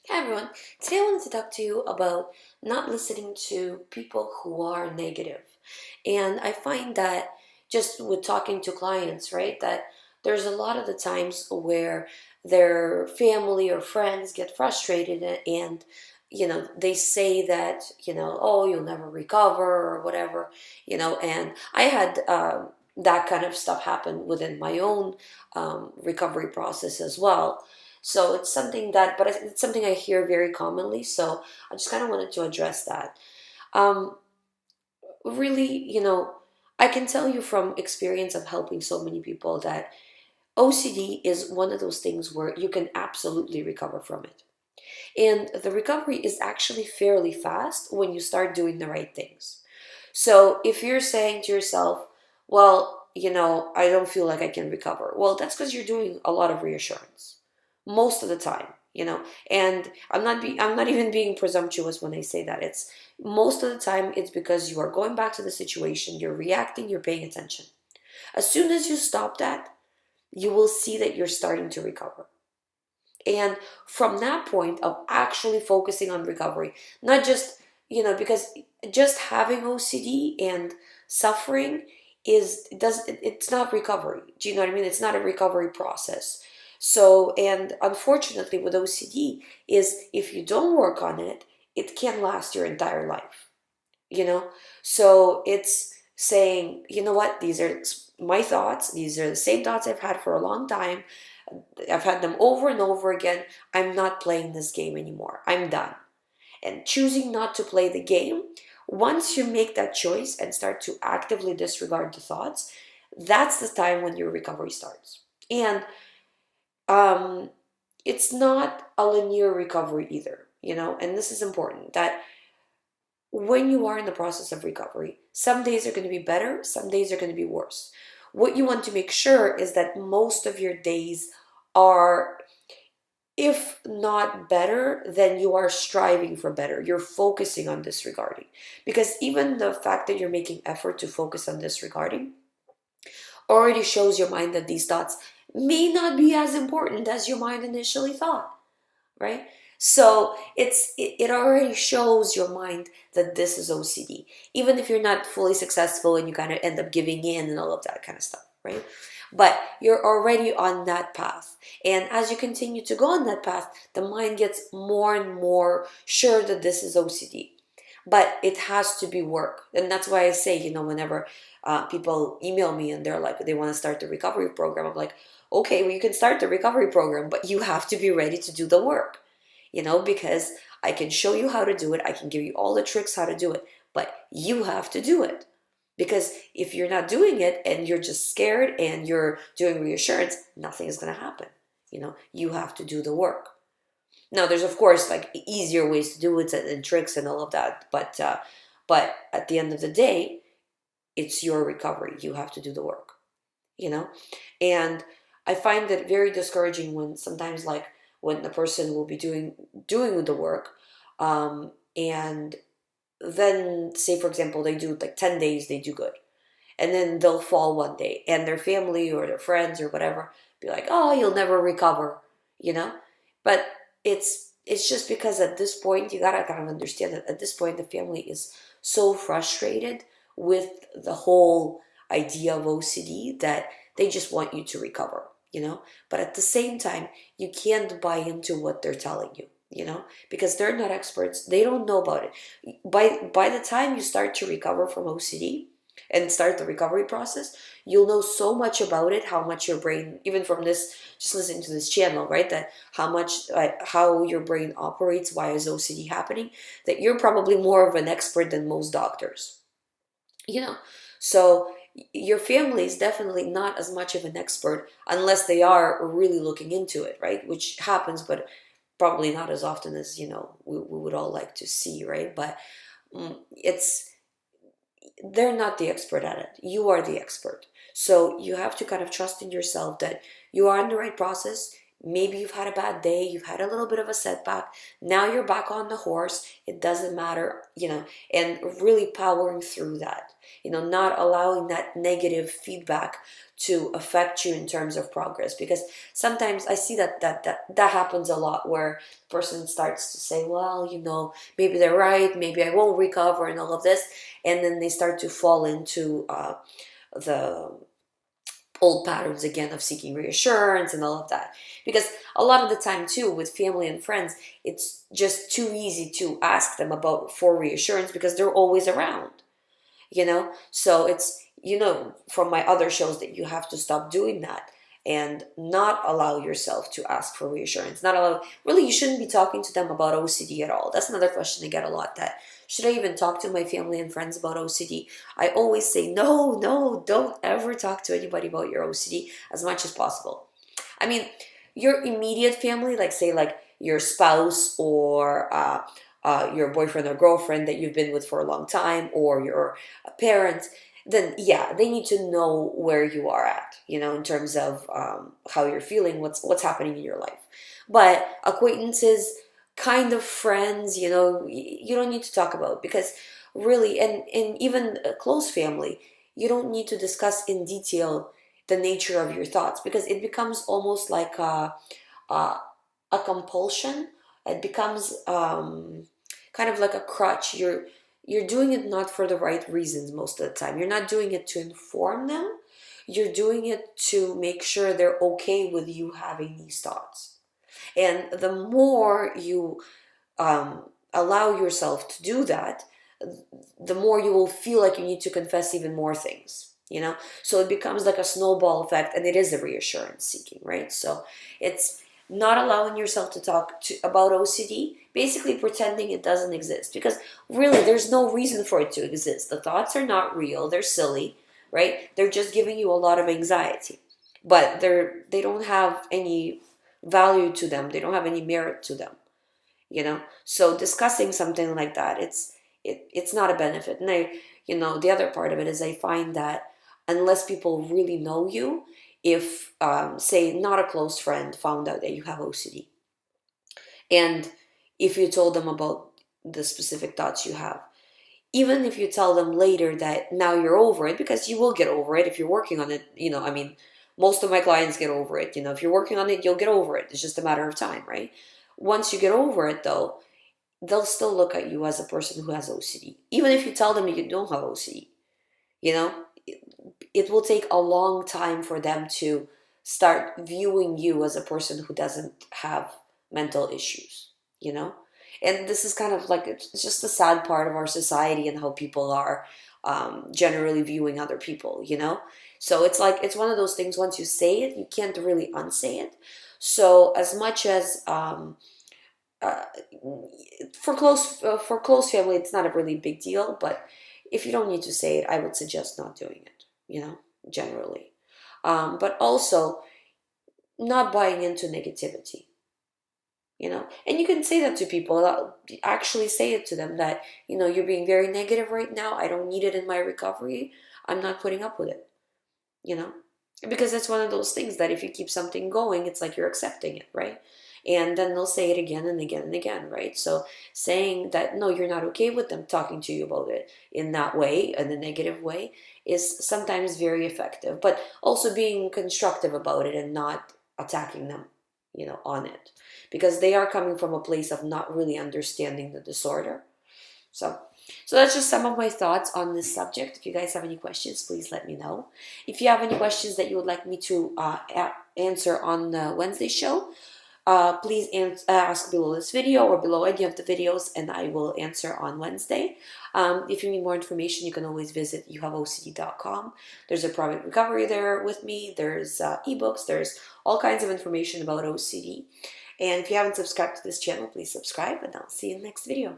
Hi everyone. Today I wanted to talk to you about not listening to people who are negative. And I find that just with talking to clients, right, that there's a lot of the times where their family or friends get frustrated and they say that, oh, you'll never recover or whatever, and I had that kind of stuff happen within my own recovery process as well. So it's something that, but it's something I hear very commonly. So I just kind of wanted to address that. Um, Really, I can tell you from experience of helping so many people that OCD is one of those things where you can absolutely recover from it. And the recovery is actually fairly fast when you start doing the right things. So if you're saying to yourself, well, I don't feel like I can recover. Well, that's because you're doing a lot of reassurance most of the time, And I'm not even being presumptuous when I say that. It's most of the time it's because you are going back to the situation, you're reacting, you're paying attention. As soon as you stop that, you will see that you're starting to recover. And from that point of actually focusing on recovery, not just, because just having OCD and suffering it's not recovery. Do you know what I mean? It's not a recovery process. So, and unfortunately with OCD is if you don't work on it, it can last your entire life, you know? So it's saying, you know what, these are my thoughts, these are the same thoughts I've had for a long time. I've had them over and over again. I'm not playing this game anymore. I'm done. And choosing not to play the game, once you make that choice and start to actively disregard the thoughts, that's the time when your recovery starts. And um, it's not a linear recovery either, and this is important that when you are in the process of recovery, some days are going to be better, some days are going to be worse. What you want to make sure is that most of your days are, if not better, then you are striving for better. You're focusing on disregarding. Because even the fact that you're making effort to focus on disregarding already shows your mind that these thoughts may not be as important as your mind initially thought, right? So it already shows your mind that this is OCD, even if you're not fully successful and you kind of end up giving in and all of that kind of stuff, right? But you're already on that path. And as you continue to go on that path, the mind gets more and more sure that this is OCD. But it has to be work. And that's why I say, whenever people email me and they're like, they want to start the recovery program, I'm like, okay, well, you can start the recovery program, but you have to be ready to do the work, because I can show you how to do it. I can give you all the tricks how to do it, but you have to do it. Because if you're not doing it and you're just scared and you're doing reassurance, nothing is going to happen. You have to do the work. Now, there's of course like easier ways to do it and tricks and all of that, but at the end of the day, it's your recovery. You have to do the work, you know? And I find it very discouraging when sometimes like when the person will be doing the work, and then say for example they do like 10 days they do good, and then they'll fall one day and their family or their friends or whatever be like, oh, you'll never recover, you know? But it's just because at this point you gotta kind of understand that at this point the family is so frustrated with the whole idea of OCD that they just want you to recover. But at the same time, you can't buy into what they're telling you, because they're not experts. They don't know about it. By the time you start to recover from OCD and start the recovery process, you'll know so much about it, how much your brain, even from this, just listening to this channel, right, that how much, how your brain operates, why is OCD happening, that you're probably more of an expert than most doctors, you know. So your family is definitely not as much of an expert unless they are really looking into it, right, which happens, but probably not as often as we would all like to see, right? But it's they're not the expert at it. You are the expert. So you have to kind of trust in yourself that you are in the right process. Maybe you've had a bad day, you've had a little bit of a setback. Now you're back on the horse. It doesn't matter, and really powering through that, not allowing that negative feedback to affect you in terms of progress. Because sometimes I see that happens a lot, where the person starts to say, well, maybe they're right, maybe I won't recover and all of this. And then they start to fall into the old patterns again of seeking reassurance and all of that. Because a lot of the time too, with family and friends, it's just too easy to ask them for reassurance because they're always around. So it's, from my other shows, that you have to stop doing that and not allow yourself to ask for reassurance. Not allow, really, you shouldn't be talking to them about OCD at all. That's another question I get a lot, that should I even talk to my family and friends about OCD? I always say, no, don't ever talk to anybody about your OCD as much as possible. I mean, your immediate family, like say like your spouse, or your boyfriend or girlfriend that you've been with for a long time, or your parents, then yeah, they need to know where you are at, in terms of how you're feeling, what's happening in your life. But acquaintances, kind of friends, you don't need to talk about, because really, and even a close family, you don't need to discuss in detail the nature of your thoughts, because it becomes almost like a, a compulsion. It becomes kind of like a crutch. You're doing it not for the right reasons most of the time. You're not doing it to inform them. You're doing it to make sure they're okay with you having these thoughts. And the more you allow yourself to do that, the more you will feel like you need to confess even more things. So it becomes like a snowball effect, and it is a reassurance seeking, right? So it's not allowing yourself to talk about OCD, basically pretending it doesn't exist, because really there's no reason for it to exist. The thoughts are not real, they're silly, right? They're just giving you a lot of anxiety, but they don't have any value to them, they don't have any merit to them. So discussing something like that, it's not a benefit. And the other part of it is, I find that unless people really know you, if say not a close friend found out that you have OCD, and if you told them about the specific thoughts you have, even if you tell them later that now you're over it, because you will get over it if you're working on it, I mean, most of my clients get over it. If you're working on it, you'll get over it. It's just a matter of time, right? Once you get over it, though, they'll still look at you as a person who has OCD. Even if you tell them you don't have OCD, it will take a long time for them to start viewing you as a person who doesn't have mental issues, And this is kind of like, it's just the sad part of our society and how people are generally viewing other people, So it's like, it's one of those things, once you say it, you can't really unsay it. So as much as uh, for close family, it's not a really big deal. But if you don't need to say it, I would suggest not doing it. Generally, but also not buying into negativity. And you can say that to people. Actually, say it to them that you're being very negative right now. I don't need it in my recovery. I'm not putting up with it. You know, because it's one of those things that if you keep something going, it's like you're accepting it, right? And then they'll say it again and again and again, right? So saying that no, you're not okay with them talking to you about it in that way, in a negative way, is sometimes very effective. But also being constructive about it and not attacking them, on it, because they are coming from a place of not really understanding the disorder. So that's just some of my thoughts on this subject. If you guys have any questions, please let me know. If you have any questions that you would like me to answer on the Wednesday show, please ask below this video or below any of the videos, and I will answer on Wednesday. If you need more information, you can always visit youhaveocd.com. There's a private recovery there with me. There's ebooks. There's all kinds of information about OCD. And if you haven't subscribed to this channel, please subscribe, and I'll see you in the next video.